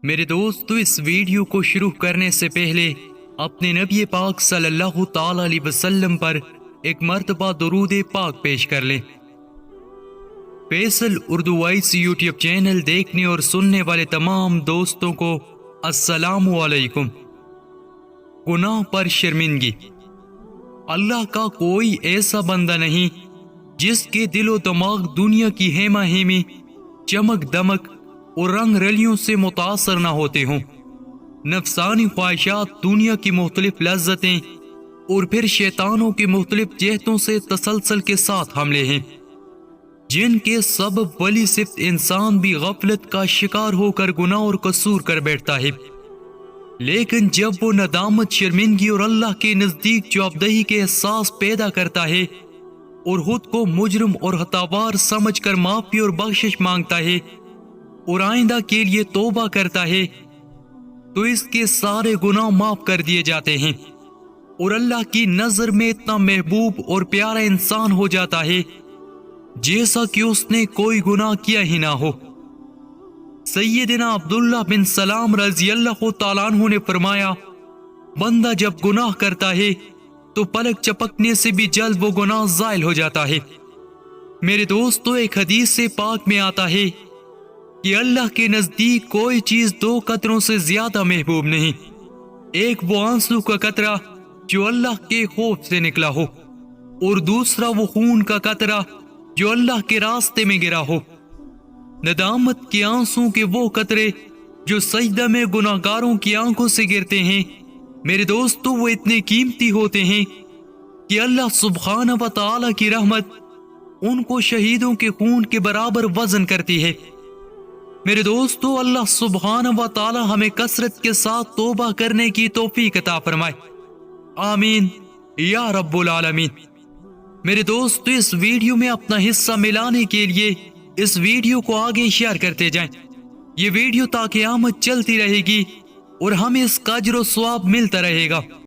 میرے دوستو، اس ویڈیو کو شروع کرنے سے پہلے اپنے نبی پاک صلی اللہ تعالی علیہ وسلم پر ایک مرتبہ درود پاک پیش کر لیں۔ Faisal Urdu voice YouTube channel دیکھنے اور سننے والے تمام دوستوں کو السلام علیکم۔ گناہ پر شرمندگی۔ اللہ کا کوئی ایسا بندہ نہیں جس کے دل و دماغ دنیا کی ہیما ہیمی، چمک دمک اور رنگ رلیوں سے متاثر نہ ہوتے ہوں۔ نفسانی خواہشات، دنیا کی مختلف لذتیں اور پھر شیطانوں کی مختلف جہتوں سے تسلسل کے ساتھ حملے ہیں، جن کے سبب ولی صفت انسان بھی غفلت کا شکار ہو کر گناہ اور قصور کر بیٹھتا ہے۔ لیکن جب وہ ندامت، شرمندگی اور اللہ کے نزدیک جوابدہی کے احساس پیدا کرتا ہے اور خود کو مجرم اور خطاوار سمجھ کر معافی اور بخشش مانگتا ہے اور آئندہ کے لیے توبہ کرتا ہے، تو اس کے سارے گناہ معاف کر دیے جاتے ہیں اور اللہ کی نظر میں اتنا محبوب اور پیارا انسان ہو جاتا ہے جیسا کہ اس نے کوئی گناہ کیا ہی نہ ہو۔ سیدنا عبداللہ بن سلام رضی اللہ تعالیٰ عنہ نے فرمایا، بندہ جب گناہ کرتا ہے تو پلک چپکنے سے بھی جلد وہ گناہ زائل ہو جاتا ہے۔ میرے دوستو، ایک حدیث سے پاک میں آتا ہے کہ اللہ کے نزدیک کوئی چیز دو قطروں سے زیادہ محبوب نہیں، ایک وہ آنسو کا قطرہ جو اللہ کے خوف سے نکلا ہو، اور دوسرا وہ خون کا قطرہ جو اللہ کے راستے میں گرا ہو۔ ندامت کے آنسوں کے وہ قطرے جو سجدہ میں گناہگاروں کی آنکھوں سے گرتے ہیں، میرے دوستو، وہ اتنے قیمتی ہوتے ہیں کہ اللہ سبحانہ و تعالی کی رحمت ان کو شہیدوں کے خون کے برابر وزن کرتی ہے۔ میرے دوستو، اللہ سبحانہ و تعالی ہمیں کثرت کے ساتھ توبہ کرنے کی توفیق عطا فرمائے، آمین یا رب العالمین۔ میرے دوستو، اس ویڈیو میں اپنا حصہ ملانے کے لیے اس ویڈیو کو آگے شیئر کرتے جائیں۔ یہ ویڈیو تا قیامت چلتی رہے گی اور ہمیں اس کا اجر و ثواب ملتا رہے گا۔